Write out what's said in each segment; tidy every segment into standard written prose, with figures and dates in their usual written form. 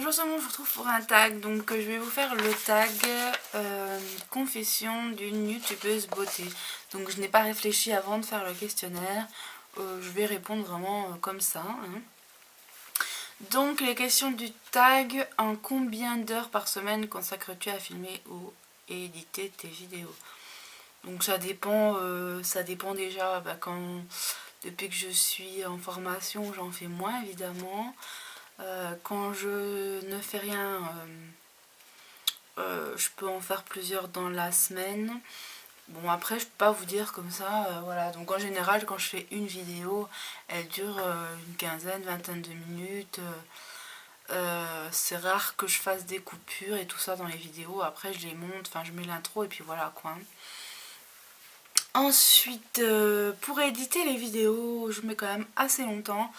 Bonjour tout le monde, je vous retrouve pour un tag. Donc je vais vous faire le tag confession d'une youtubeuse beauté. Donc je n'ai pas réfléchi avant de faire le questionnaire. Je vais répondre vraiment comme ça. Hein. Donc les questions du tag: en combien d'heures par semaine consacres-tu à filmer ou éditer tes vidéos? Donc ça dépend déjà depuis que je suis en formation, j'en fais moins évidemment. Quand je ne fais rien, je peux en faire plusieurs dans la semaine. Bon, après je peux pas vous dire comme ça, voilà. Donc en général quand je fais une vidéo, elle dure une quinzaine, vingtaine de minutes. C'est rare que je fasse des coupures et tout ça dans les vidéos. Après je les monte, enfin je mets l'intro et puis voilà quoi. Ensuite, pour éditer les vidéos, je mets quand même assez longtemps.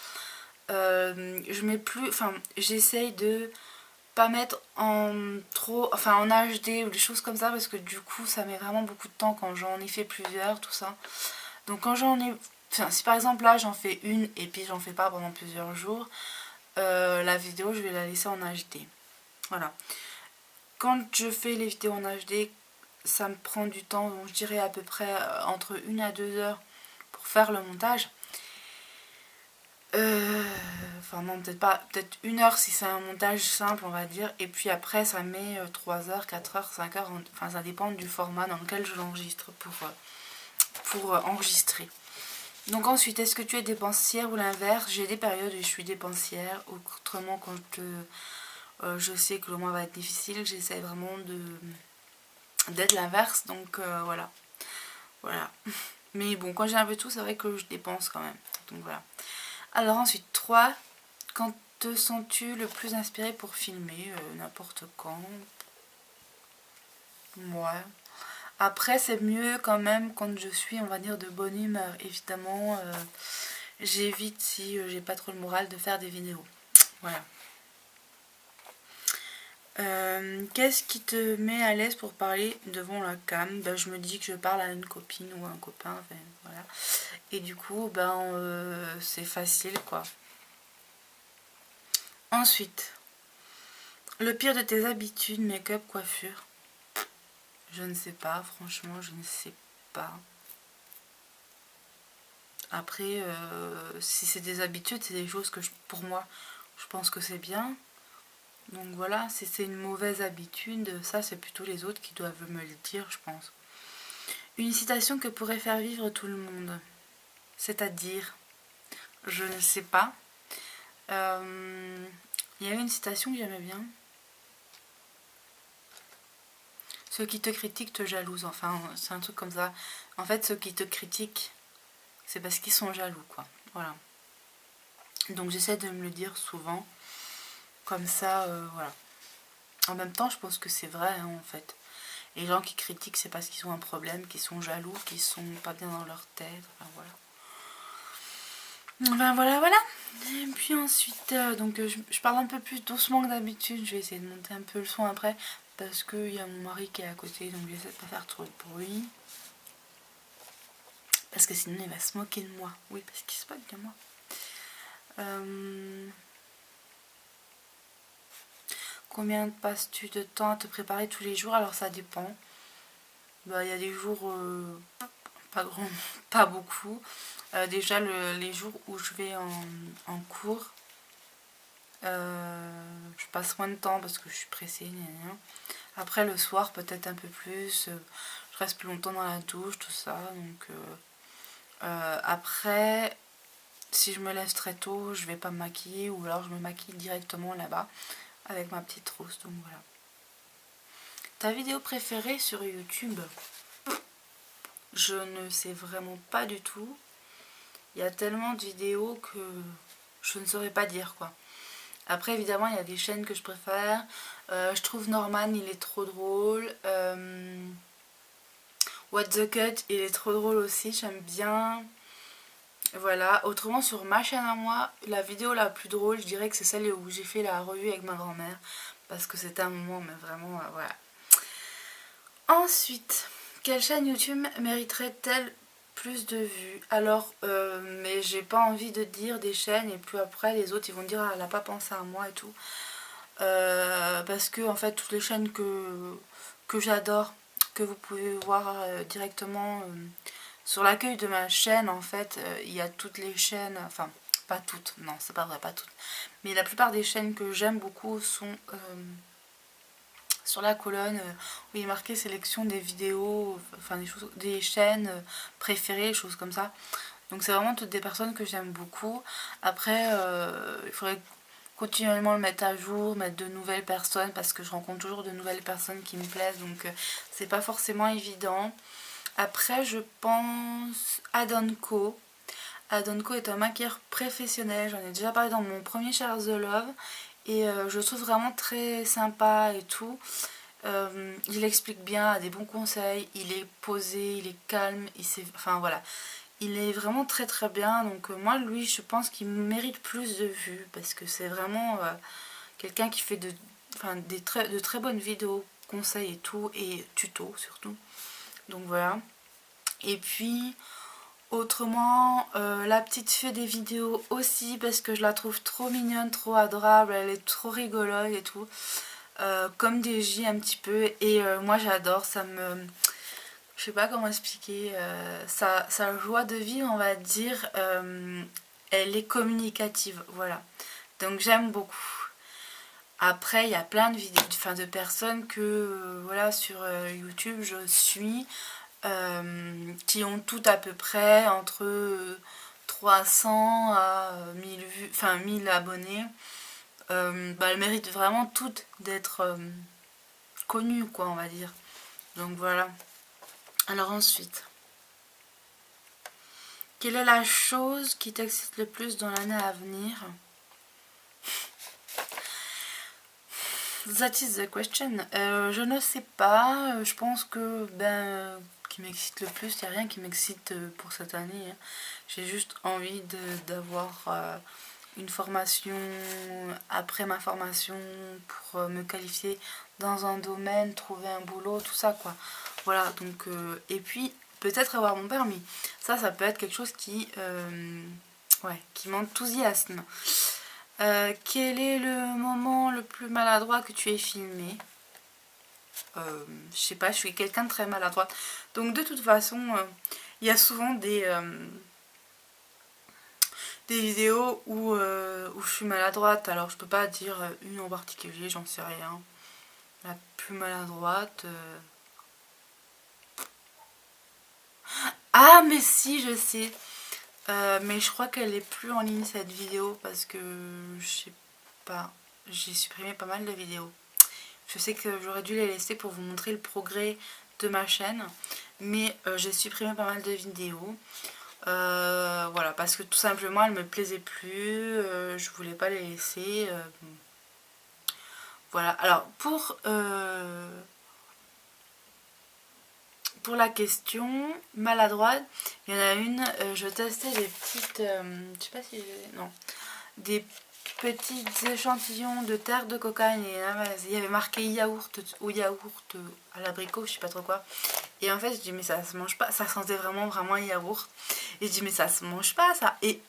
Je mets plus, enfin j'essaye de pas mettre en HD ou des choses comme ça, parce que du coup ça met vraiment beaucoup de temps quand j'en ai fait plusieurs, tout ça. Donc quand j'en ai, enfin si par exemple là j'en fais une et puis j'en fais pas pendant plusieurs jours, la vidéo je vais la laisser en HD. Voilà. Quand je fais les vidéos en HD, ça me prend du temps, donc je dirais à peu près entre 1 à 2 heures pour faire le montage. Enfin non, peut-être pas, peut-être 1 heure si c'est un montage simple on va dire, et puis après ça met 3 heures, 4 heures, 5 heures, enfin ça dépend du format dans lequel je l'enregistre pour enregistrer. Donc ensuite, est-ce que tu es dépensière ou l'inverse? J'ai des périodes où je suis dépensière, autrement quand je sais que le mois va être difficile, j'essaie vraiment d'être l'inverse, donc voilà. Mais bon, quand j'ai un peu tout, c'est vrai que je dépense quand même, donc voilà. Alors ensuite, 3. Quand te sens-tu le plus inspiré pour filmer? N'importe quand. Ouais. Après, c'est mieux quand même quand je suis, on va dire, de bonne humeur. Évidemment, j'évite, si j'ai pas trop le moral, de faire des vidéos. Voilà. Qu'est-ce qui te met à l'aise pour parler devant la cam? Ben, je me dis que je parle à une copine ou à un copain. Enfin, voilà. Et du coup, c'est facile, quoi. Ensuite, le pire de tes habitudes, make-up, coiffure? Je ne sais pas, franchement, je ne sais pas. Après, si c'est des habitudes, c'est des choses que pour moi, je pense que c'est bien. Donc voilà, si c'est une mauvaise habitude, ça c'est plutôt les autres qui doivent me le dire, je pense. Une citation que pourrait faire vivre tout le monde, c'est-à-dire, je ne sais pas. Il y avait une citation que j'aimais bien. Ceux qui te critiquent te jalousent, enfin c'est un truc comme ça. En fait, ceux qui te critiquent, c'est parce qu'ils sont jaloux, quoi. Voilà. Donc j'essaie de me le dire souvent. Comme ça, voilà. En même temps, je pense que c'est vrai, hein, en fait. Et les gens qui critiquent, c'est parce qu'ils ont un problème, qu'ils sont jaloux, qu'ils sont pas bien dans leur tête. Enfin, voilà. Enfin, voilà. Et puis ensuite, je parle un peu plus doucement que d'habitude. Je vais essayer de monter un peu le son après. Parce qu'il y a mon mari qui est à côté, donc j'essaie de pas faire trop de bruit. Parce que sinon, il va se moquer de moi. Oui, parce qu'il se moque de moi. Combien passes-tu de temps à te préparer tous les jours? Alors ça dépend. Il y a des jours pas beaucoup. Déjà les jours où je vais en cours, je passe moins de temps parce que je suis pressée. Après le soir peut-être un peu plus. Je reste plus longtemps dans la douche, tout ça. Donc après, si je me lève très tôt, je vais pas me maquiller, ou alors je me maquille directement là-bas avec ma petite trousse. Donc voilà. Ta vidéo préférée sur YouTube? Je ne sais vraiment pas du tout. Il y a tellement de vidéos que je ne saurais pas dire, quoi. Après, évidemment, il y a des chaînes que je préfère. Je trouve Norman, il est trop drôle. What the Cut, il est trop drôle aussi, j'aime bien. Voilà. Autrement, sur ma chaîne à moi, la vidéo la plus drôle, je dirais que c'est celle où j'ai fait la revue avec ma grand-mère. Parce que c'était un moment, mais vraiment, voilà. Ensuite, quelle chaîne YouTube mériterait-elle plus de vues? Alors, mais j'ai pas envie de dire des chaînes et puis après les autres ils vont dire ah, elle a pas pensé à moi et tout. parce que en fait toutes les chaînes que j'adore, que vous pouvez voir directement sur l'accueil de ma chaîne, en fait il y a toutes les chaînes, enfin pas toutes, non c'est pas vrai, pas toutes, mais la plupart des chaînes que j'aime beaucoup sont sur la colonne où il est marqué sélection des vidéos, enfin des chaînes préférées, choses comme ça. Donc c'est vraiment toutes des personnes que j'aime beaucoup. Après il faudrait continuellement le mettre à jour, mettre de nouvelles personnes, parce que je rencontre toujours de nouvelles personnes qui me plaisent, donc c'est pas forcément évident. Après je pense Adonco. Adonco est un maquilleur professionnel, j'en ai déjà parlé dans mon premier Share the Love, et je le trouve vraiment très sympa et tout. Il explique bien, a des bons conseils, il est posé, il est calme, enfin voilà, il est vraiment très très bien. Donc moi lui je pense qu'il mérite plus de vues, parce que c'est vraiment quelqu'un qui fait de très bonnes vidéos, conseils et tout, et tutos surtout. Donc voilà. Et puis autrement, la petite fait des vidéos aussi, parce que je la trouve trop mignonne, trop adorable, elle est trop rigolote et tout. Comme des J un petit peu, et moi j'adore, ça me... Je sais pas comment expliquer, sa joie de vivre, on va dire, elle est communicative, voilà. Donc j'aime beaucoup. Après, il y a plein de vidéos, enfin de personnes que, voilà, sur YouTube je suis, qui ont tout à peu près entre 300 à 1000 vues, enfin 1000 abonnés. Elles méritent vraiment toutes d'être connues, quoi, on va dire. Donc voilà. Alors ensuite, quelle est la chose qui t'excite le plus dans l'année à venir? That is the question. Je ne sais pas. Je pense que qui m'excite le plus, il n'y a rien qui m'excite pour cette année. Hein. J'ai juste envie d'avoir une formation après ma formation pour me qualifier dans un domaine, trouver un boulot, tout ça quoi. Voilà, donc et puis peut-être avoir mon permis. Ça peut être quelque chose qui m'enthousiasme. Quel est le moment le plus maladroit que tu aies filmé? Je sais pas, je suis quelqu'un de très maladroite. Donc de toute façon, il y a souvent des vidéos où je suis maladroite. Alors je peux pas dire une en particulier, j'en sais rien. La plus maladroite... Ah mais si, je sais. Mais je crois qu'elle est plus en ligne cette vidéo parce que je sais pas, j'ai supprimé pas mal de vidéos. Je sais que j'aurais dû les laisser pour vous montrer le progrès de ma chaîne, mais j'ai supprimé pas mal de vidéos. Voilà, parce que tout simplement elles me plaisaient plus, je voulais pas les laisser. Voilà, alors pour la question maladroite, il y en a une, je testais des petites, je sais pas si non, des petits échantillons de terre de cocaïne, et il y avait marqué yaourt ou yaourt à l'abricot, je sais pas trop quoi. Et en fait je dis mais ça se mange pas, ça sentait vraiment vraiment yaourt. Et je dis mais ça se mange pas ça. Et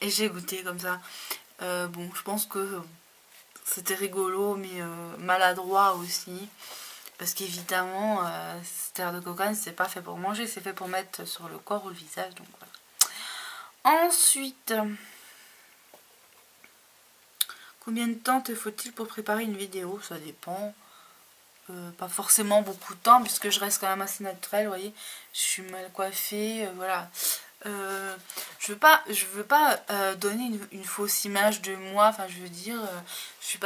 j'ai goûté comme ça. Bon je pense que c'était rigolo mais maladroit aussi. Parce qu'évidemment, cette terre de cocaïne, c'est pas fait pour manger, c'est fait pour mettre sur le corps ou le visage. Donc voilà. Ensuite, combien de temps te faut-il pour préparer une vidéo? Ça dépend. Pas forcément beaucoup de temps, puisque je reste quand même assez naturelle, vous voyez. Je suis mal coiffée, voilà. Je veux pas donner une fausse image de moi, enfin je veux dire, je suis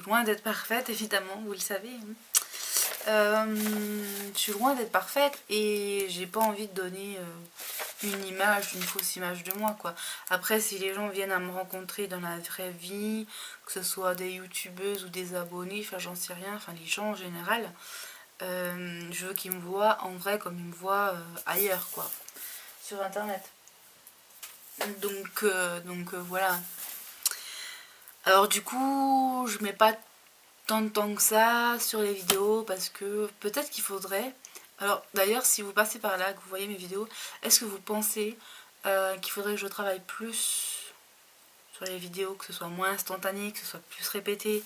loin d'être parfaite, évidemment, vous le savez. Je suis loin d'être parfaite et j'ai pas envie de donner une fausse image de moi quoi. Après si les gens viennent à me rencontrer dans la vraie vie, que ce soit des youtubeuses ou des abonnés, enfin j'en sais rien, enfin les gens en général, je veux qu'ils me voient en vrai comme ils me voient ailleurs quoi, sur internet. Donc voilà. Alors du coup je mets pas tant de temps que ça sur les vidéos parce que peut-être qu'il faudrait... Alors d'ailleurs si vous passez par là, que vous voyez mes vidéos, est-ce que vous pensez qu'il faudrait que je travaille plus sur les vidéos, que ce soit moins instantané, que ce soit plus répété.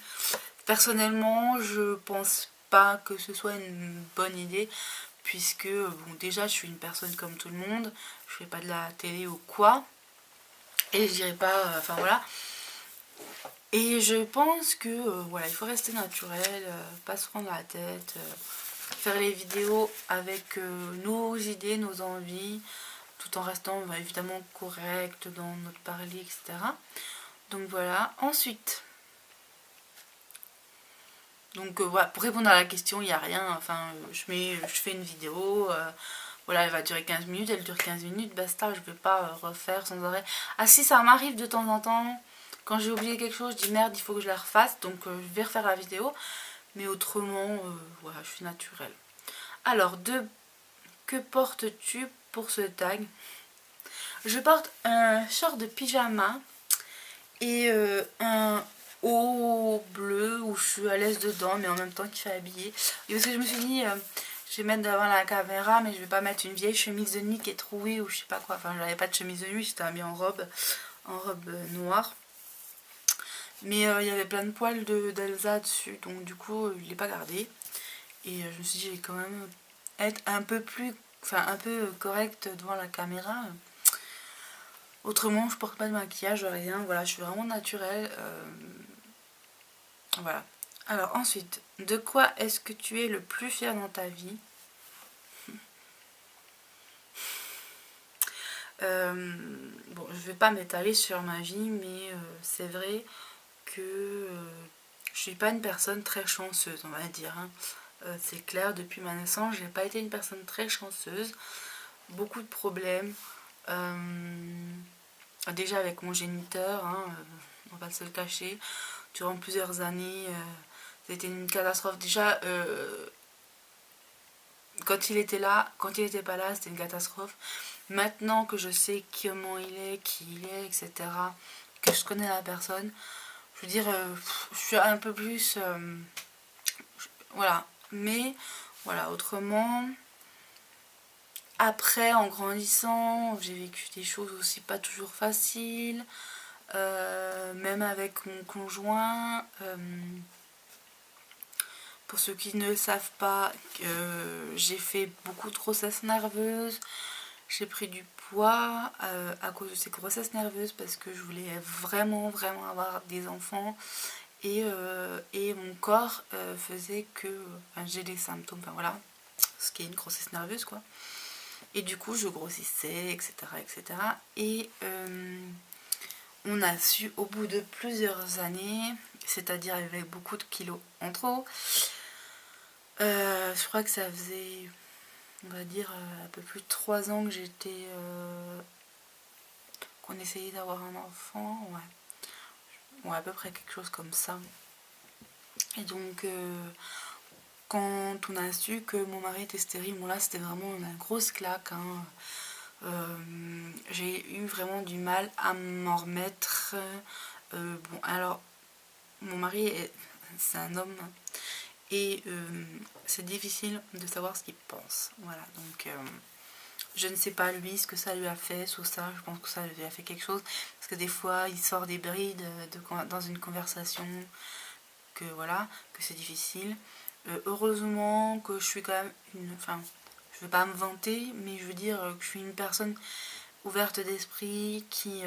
Personnellement, je pense pas que ce soit une bonne idée, puisque bon, déjà je suis une personne comme tout le monde, je fais pas de la télé ou quoi, et je dirais pas, enfin voilà. Et je pense que voilà, il faut rester naturel, pas se prendre la tête, faire les vidéos avec nos idées, nos envies, tout en restant évidemment correct dans notre parler, etc. Donc voilà. Ensuite, donc voilà, pour répondre à la question, il n'y a rien. Enfin, je fais une vidéo, voilà, elle va durer 15 minutes, elle dure 15 minutes, basta, je ne vais pas refaire sans arrêt. Ah si, ça m'arrive de temps en temps, quand j'ai oublié quelque chose, je dis merde, il faut que je la refasse, donc je vais refaire la vidéo. Mais autrement, voilà, je suis naturelle. Alors, que portes-tu pour ce tag? Je porte un short de pyjama et un haut bleu où je suis à l'aise dedans, mais en même temps qui fait habillé. Et parce que je me suis dit, je vais mettre devant la caméra, mais je vais pas mettre une vieille chemise de nuit qui est trouée ou je sais pas quoi. Enfin, j'avais pas de chemise de nuit, j'étais habillée en robe noire. Mais il y avait plein de poils d'Elsa dessus, donc du coup, je l'ai pas gardé. Et je me suis dit, je vais quand même être un peu plus, enfin un peu correcte devant la caméra. Autrement, je porte pas de maquillage, rien. Voilà, je suis vraiment naturelle. Voilà. Alors ensuite, de quoi est-ce que tu es le plus fier dans ta vie? Bon, je vais pas m'étaler sur ma vie, mais c'est vrai que je suis pas une personne très chanceuse, on va dire. Hein. C'est clair, depuis ma naissance, j'ai pas été une personne très chanceuse. Beaucoup de problèmes. Déjà avec mon géniteur, hein, on va se le cacher. Durant plusieurs années, c'était une catastrophe. Déjà, quand il était là, quand il n'était pas là, c'était une catastrophe. Maintenant que je sais comment il est, qui il est, etc., que je connais la personne, je veux dire, je suis un peu plus... voilà. Mais, voilà, autrement... Après, en grandissant, j'ai vécu des choses aussi pas toujours faciles. Même avec mon conjoint. Pour ceux qui ne le savent pas, j'ai fait beaucoup de grossesses nerveuses. J'ai pris du poids à cause de ces grossesses nerveuses parce que je voulais vraiment avoir des enfants. Et mon corps faisait que j'ai des symptômes, enfin voilà, ce qui est une grossesse nerveuse quoi. Et du coup je grossissais, etc. etc. Et on a su au bout de plusieurs années, c'est-à-dire avec beaucoup de kilos en trop, je crois que ça faisait, on va dire, un peu plus de 3 ans que j'étais... qu'on essayait d'avoir un enfant, ouais, à peu près quelque chose comme ça. Et donc, quand on a su que mon mari était stérile, bon là c'était vraiment une grosse claque, hein. J'ai eu vraiment du mal à m'en remettre. Bon, alors, mon mari, c'est un homme, et c'est difficile de savoir ce qu'il pense. Voilà, donc je ne sais pas lui ce que ça lui a fait, sur ça, je pense que ça lui a fait quelque chose. Parce que des fois, il sort des brides dans une conversation, que voilà, que c'est difficile. Heureusement que je suis quand même enfin, je veux pas me vanter, mais je veux dire que je suis une personne ouverte d'esprit, qui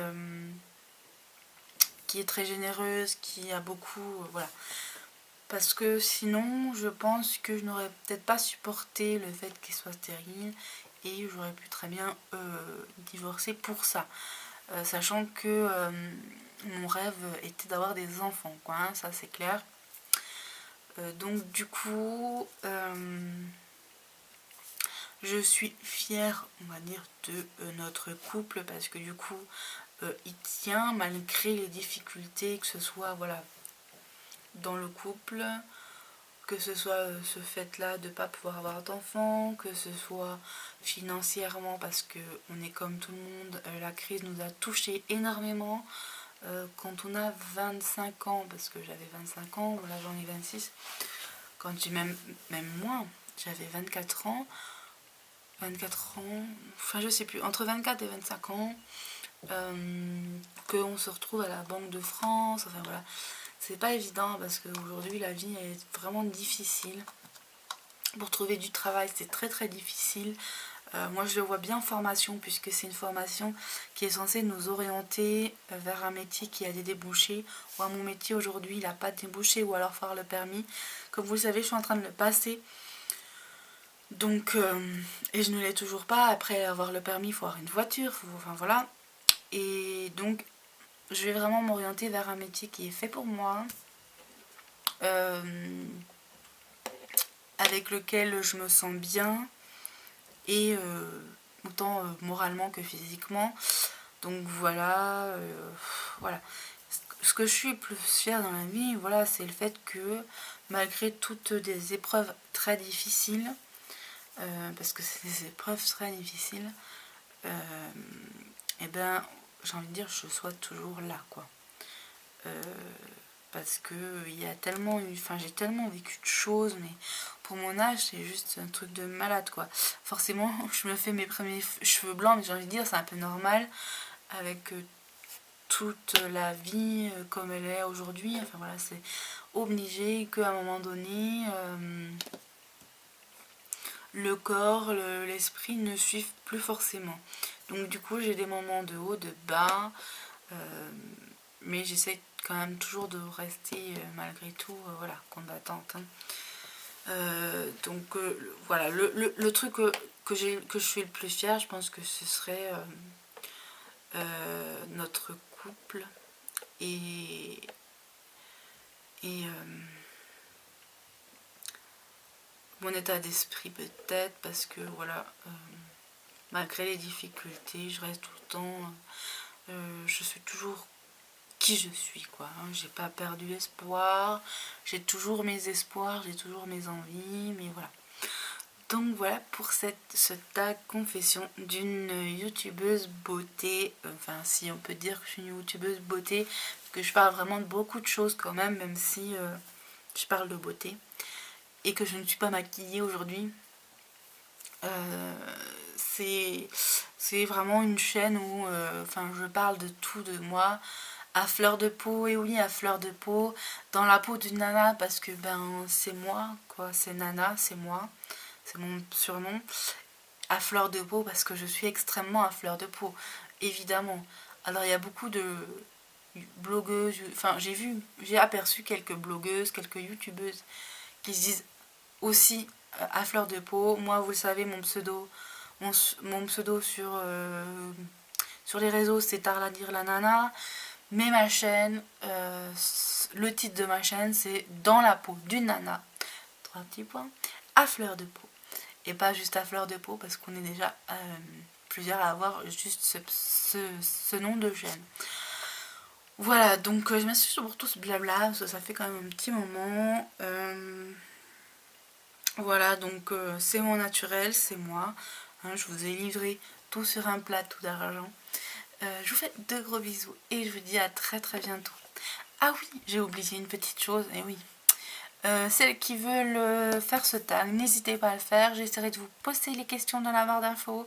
est très généreuse, qui a beaucoup, voilà. Parce que sinon, je pense que je n'aurais peut-être pas supporté le fait qu'il soit stérile et j'aurais pu très bien divorcer pour ça. Sachant que mon rêve était d'avoir des enfants, quoi, hein, ça c'est clair. Donc du coup, je suis fière, on va dire, de notre couple parce que du coup, il tient malgré les difficultés, que ce soit voilà, dans le couple, que ce soit ce fait-là de ne pas pouvoir avoir d'enfants, que ce soit financièrement parce qu'on est comme tout le monde, la crise nous a touchés énormément. Quand on a 25 ans, parce que j'avais 25 ans, voilà j'en ai 26, quand j'ai même moins, j'avais 24 ans, enfin je sais plus, entre 24 et 25 ans, qu'on se retrouve à la Banque de France, enfin voilà. C'est pas évident parce qu'aujourd'hui la vie est vraiment difficile. Pour trouver du travail c'est très très difficile. Moi je le vois bien en formation puisque c'est une formation qui est censée nous orienter vers un métier qui a des débouchés. Moi mon métier aujourd'hui il n'a pas de débouchés ou alors faire le permis. Comme vous le savez je suis en train de le passer. Donc, et je ne l'ai toujours pas. Après avoir le permis il faut avoir une voiture, enfin voilà. Et donc je vais vraiment m'orienter vers un métier qui est fait pour moi. Avec lequel je me sens bien et autant moralement que physiquement. Donc voilà, voilà. Ce que je suis le plus fière dans la vie, voilà, c'est le fait que malgré toutes des épreuves très difficiles, parce que c'est des épreuves très difficiles, et ben j'ai envie de dire je sois toujours là quoi. Parce que il y a tellement eu, enfin j'ai tellement vécu de choses, mais pour mon âge c'est juste un truc de malade quoi. Forcément je me fais mes premiers cheveux blancs, mais j'ai envie de dire c'est un peu normal avec toute la vie comme elle est aujourd'hui. Enfin voilà, c'est obligé qu'à un moment donné le corps, l'esprit ne suivent plus forcément. Donc du coup j'ai des moments de haut, de bas, mais j'essaie quand même toujours de rester malgré tout voilà, combattante. Donc voilà, le truc que je suis le plus fière, je pense que ce serait notre couple et mon état d'esprit peut-être, parce que voilà, malgré les difficultés, je reste tout le temps, je suis toujours qui je suis quoi, hein. J'ai pas perdu espoir, j'ai toujours mes espoirs, j'ai toujours mes envies, mais voilà. Donc voilà pour ce tag confession d'une youtubeuse beauté, enfin si on peut dire que je suis une youtubeuse beauté, parce que je parle vraiment de beaucoup de choses quand même, même si je parle de beauté, et que je ne suis pas maquillée aujourd'hui. C'est vraiment une chaîne où enfin, je parle de tout de moi, à fleur de peau, et oui à fleur de peau, dans la peau d'une nana parce que ben c'est moi quoi, c'est Nana, c'est moi, c'est mon surnom, à fleur de peau parce que je suis extrêmement à fleur de peau, évidemment. Alors il y a beaucoup de blogueuses, enfin j'ai aperçu quelques blogueuses, quelques youtubeuses qui se disent aussi à fleur de peau. Moi vous le savez mon pseudo sur les réseaux c'est Tarladir la nana. Mais ma chaîne, le titre de ma chaîne c'est Dans la peau d'une nana, 3 petits points, à fleur de peau. Et pas juste à fleur de peau parce qu'on est déjà plusieurs à avoir juste ce nom de chaîne. Voilà, donc je m'excuse pour tout ce blabla, parce que ça fait quand même un petit moment. Voilà, donc c'est mon naturel, c'est moi. Hein, je vous ai livré tout sur un plateau d'argent. Je vous fais de gros bisous et je vous dis à très très bientôt. Ah oui, j'ai oublié une petite chose, et oui. Celles qui veulent faire ce tag, n'hésitez pas à le faire. J'essaierai de vous poster les questions dans la barre d'infos.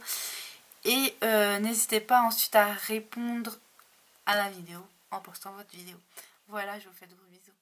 Et n'hésitez pas ensuite à répondre à la vidéo en postant votre vidéo. Voilà, je vous fais de gros bisous.